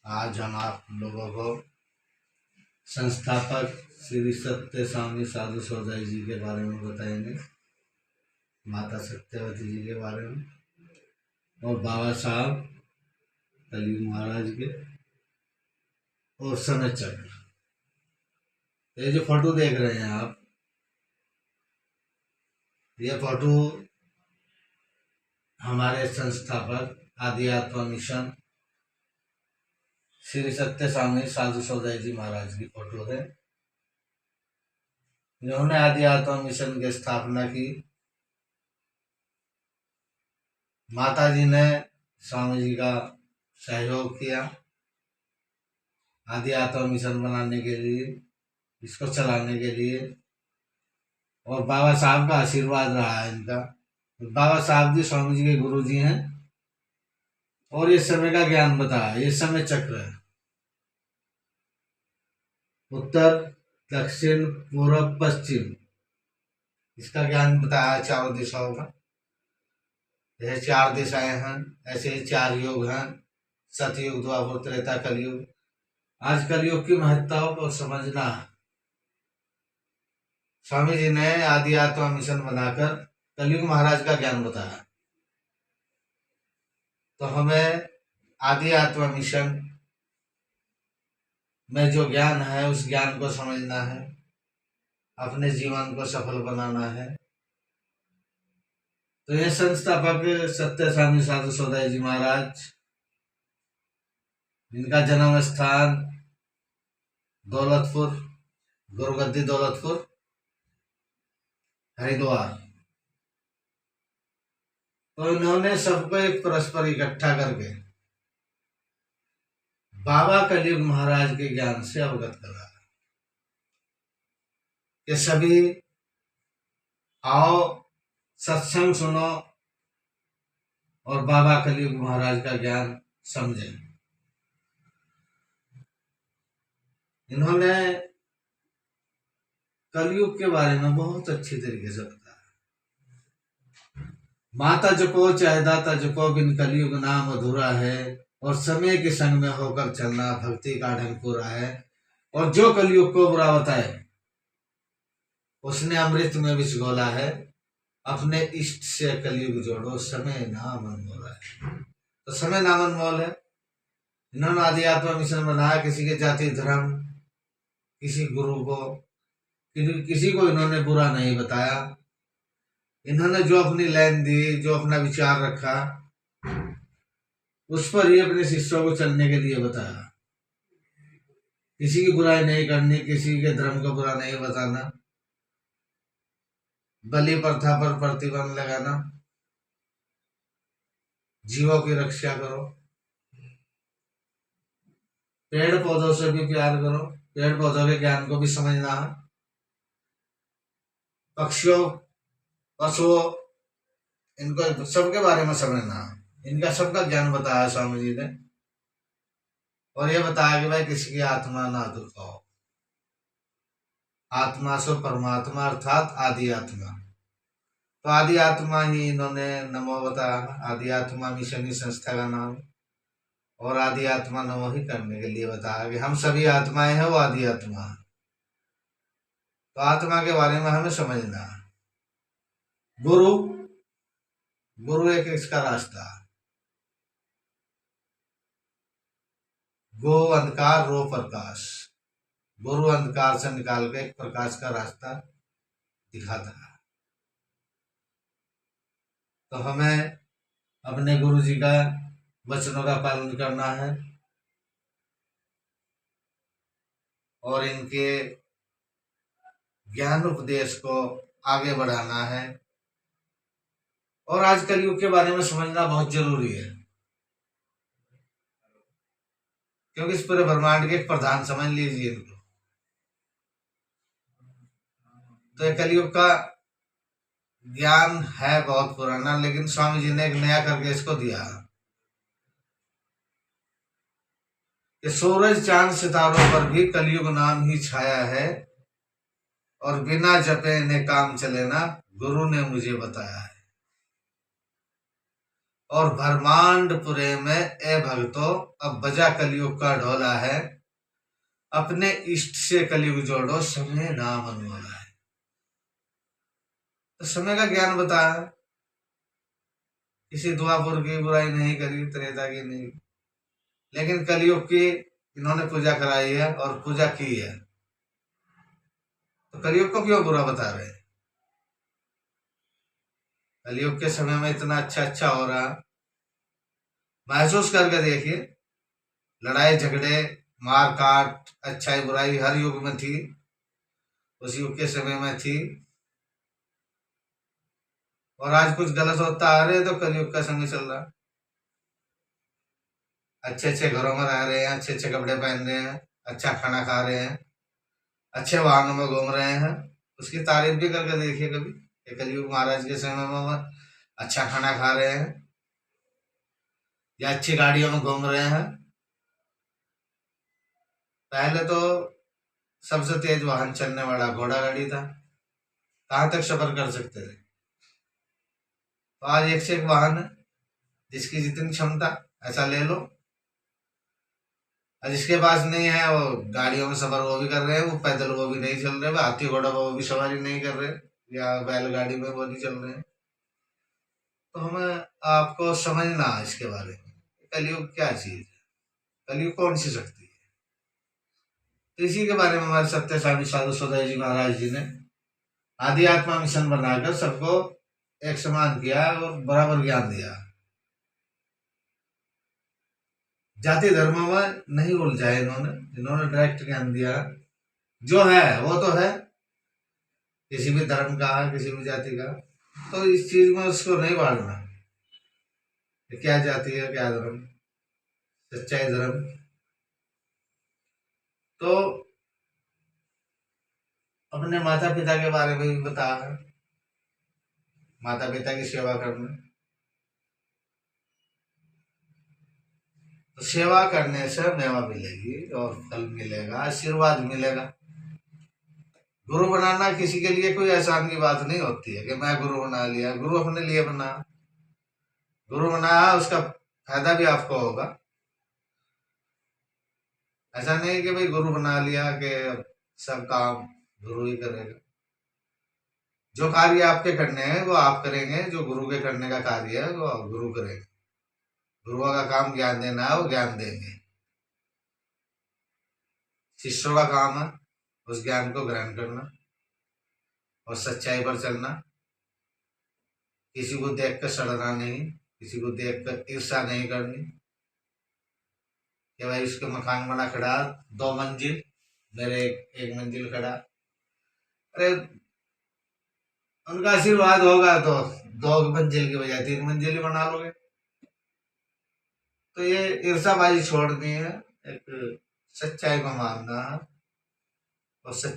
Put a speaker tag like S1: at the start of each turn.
S1: आज हम आप लोगों को संस्थापक श्री सत्य स्वामी साधु सौदाई जी के बारे में बताएंगे, माता सत्यवती जी के बारे में और बाबा साहब कलयुग महाराज के और समय चक्र। ये जो फोटो देख रहे हैं आप, ये फोटो हमारे संस्थापक आदि आत्मा मिशन श्री सत्य स्वामी साधु सौदाई जी महाराज की फोटो है। जिन्होंने आदि आत्मा मिशन की स्थापना की, माता जी ने स्वामी जी का सहयोग किया आदि आत्मा मिशन बनाने के लिए, इसको चलाने के लिए, और बाबा साहब का आशीर्वाद रहा है इनका। बाबा साहब जी स्वामी जी के गुरु जी हैं और ये समय का ज्ञान बताया। ये समय चक्र है, उत्तर दक्षिण पूर्व पश्चिम, इसका ज्ञान बताया चारों दिशाओं का। जैसे चार दिशाएं हैं, ऐसे ही चार युग हैं, सतयुग, द्वापर, त्रेता, कलयुग। आज कलयुग की महत्ताओं को समझना है। स्वामी जी ने आदि आत्मा मिशन बनाकर कलयुग महाराज का ज्ञान बताया, तो हमें आदि आत्मा मिशन में जो ज्ञान है उस ज्ञान को समझना है, अपने जीवन को सफल बनाना है। तो ये संस्थापक सत्य स्वामी साधु सौदाई जी महाराज, इनका जन्म स्थान दौलतपुर, गुरुगद्दी दौलतपुर, हरिद्वार। तो इन्होंने सबको एक परस्पर इकट्ठा करके बाबा कलयुग महाराज के ज्ञान से अवगत करा कि सभी आओ सत्संग सुनो और बाबा कलयुग महाराज का ज्ञान समझे। इन्होंने कलयुग के बारे में बहुत अच्छी तरीके से बताया। माता जपो चाहे दाता जपो, बिन कलयुग नाम अधूरा है, और समय के संग में होकर चलना भक्ति का ढंग पूरा है। और जो कलयुग को बुरा बताए उसने अमृत में विष घोला है, अपने इष्ट से कलयुग जोड़ो, समय नाम अनमोल है। तो समय नाम अनमोल है। इन्होंने आदि आत्मा मिशन बनाया, किसी के जाति धर्म, किसी गुरु को, किसी को इन्होंने बुरा नहीं बताया। इन्होंने जो अपनी लाइन दी, जो अपना विचार रखा, उस पर ही अपने शिष्यों को चलने के लिए बताया। किसी की बुराई नहीं करनी, किसी के धर्म का बुरा नहीं बताना, बलि प्रथा पर प्रतिबंध लगाना, जीवों की रक्षा करो, पेड़ पौधों से भी प्यार करो, पेड़ पौधों के ज्ञान को भी समझना है, पक्षियों पशुओं, इनको सबके बारे में समझना है। इनका सबका ज्ञान बताया स्वामी जी ने, और ये बताया कि भाई किसी की आत्मा ना दुखाओ। आत्मा सो परमात्मा, अर्थात आदि आत्मा। तो आदि आत्मा ही इन्होंने नमो बताया, आदि आत्मा मिशन ही संस्था का नाम, और आदि आत्मा नमो ही करने के लिए बताया कि हम सभी आत्माएं हैं, वो आदि आत्मा है। तो आत्मा के बारे में हमें समझना है। गुरु, गुरु एक इसका रास्ता, गो अंधकार रो प्रकाश। गुरु अंधकार से निकाल के एक प्रकाश का रास्ता दिखाता है। तो हमें अपने गुरु जी का वचनों का पालन करना है और इनके ज्ञान उपदेश को आगे बढ़ाना है। और आज कलयुग के बारे में समझना बहुत जरूरी है, क्योंकि इस पूरे ब्रह्मांड के एक प्रधान समझ लीजिए इनको। तो कलयुग का ज्ञान है बहुत पुराना, लेकिन स्वामी जी ने एक नया करके इसको दिया कि सूरज चांद सितारों पर भी कलयुग नाम ही छाया है, और बिना जपे ने काम चले ना, गुरु ने मुझे बताया है। और ब्रह्मांडपुरे में ए भक्तो अब बजा कलयुग का ढोला है, अपने इष्ट से कलयुग जोड़ो समय नाम अनमोला है। तो समय का ज्ञान बताया, किसी द्वापुर की बुराई नहीं करी, त्रेता की नहीं, लेकिन कलयुग की इन्होंने पूजा कराई है और पूजा की है, तो कलयुग को क्यों बुरा बता रहे हैं? कलयुग के समय में इतना अच्छा हो रहा, महसूस करके देखिए। लड़ाई झगड़े मार काट अच्छाई बुराई हर युग में थी, उस युग के समय में थी, और आज कुछ गलत होता आ रहे तो कलयुग का समय चल रहा। अच्छे अच्छे घरों में रह रहे हैं, अच्छे अच्छे कपड़े पहन रहे हैं, अच्छा खाना खा रहे हैं, अच्छे वाहनों में घूम रहे हैं, उसकी तारीफ भी करके देखिए कभी। कलयुग महाराज के समय में अच्छा खाना खा रहे हैं या अच्छी गाड़ियों में घूम रहे हैं। पहले तो सबसे तेज वाहन चलने वाला घोड़ा गाड़ी था, कहाँ तक सफर कर सकते थे। तो आज एक से एक वाहन है, जिसकी जितनी क्षमता ऐसा ले लो, और जिसके पास नहीं है वो गाड़ियों में सफर वो भी कर रहे हैं, वो पैदल वो भी नहीं चल रहे, वो हाथी घोड़ा वो भी सवारी नहीं कर रहे, या बैलगाड़ी में वो नहीं चल रहे हैं। तो हमें आपको समझना है इसके बारे में, कलयुग क्या चीज है, कलयुग कौन सी शक्ति है। तो इसी के बारे में हमारे सत्य स्वामी साधु सदय जी महाराज जी ने आदि आत्मा मिशन बनाकर सबको एक समान किया और बराबर ज्ञान दिया। जाति धर्मों में नहीं उलझाए इन्होंने डायरेक्ट ज्ञान दिया, जो है वो तो है, किसी भी धर्म का किसी भी जाति का, तो इस चीज में उसको नहीं बांटना क्या जाति है क्या धर्म, सच्चाई धर्म। तो अपने माता पिता के बारे में भी बता, माता पिता की सेवा करना, तो सेवा करने से मेवा मिलेगी और फल मिलेगा, आशीर्वाद मिलेगा। गुरु बनाना किसी के लिए कोई आसान की बात नहीं होती है कि मैं गुरु बना लिया, गुरु अपने लिए बना, गुरु बनाया उसका फायदा भी आपको होगा। ऐसा नहीं कि भाई गुरु बना लिया कि सब काम गुरु ही करेगा। जो कार्य आपके करने हैं वो आप करेंगे, जो गुरु के करने का कार्य है वो गुरु करेंगे। गुरुओं का काम ज्ञान देना है, वो ज्ञान देंगे। शिष्यों का काम है उस ज्ञान को ग्रहण करना और सच्चाई पर चलना, किसी को देख कर सड़ना नहीं, किसी को देख कर ईर्षा नहीं करनी कि भाई उसके मकान बना खड़ा 2 मंजिल, मेरे एक मंजिल खड़ा। अरे उनका आशीर्वाद होगा तो 2 मंजिल की बजाय 3 मंजिल ही बना लोगे। तो ये ईर्षाबाजी छोड़नी है, एक सच्चाई को मानना और सच्चाई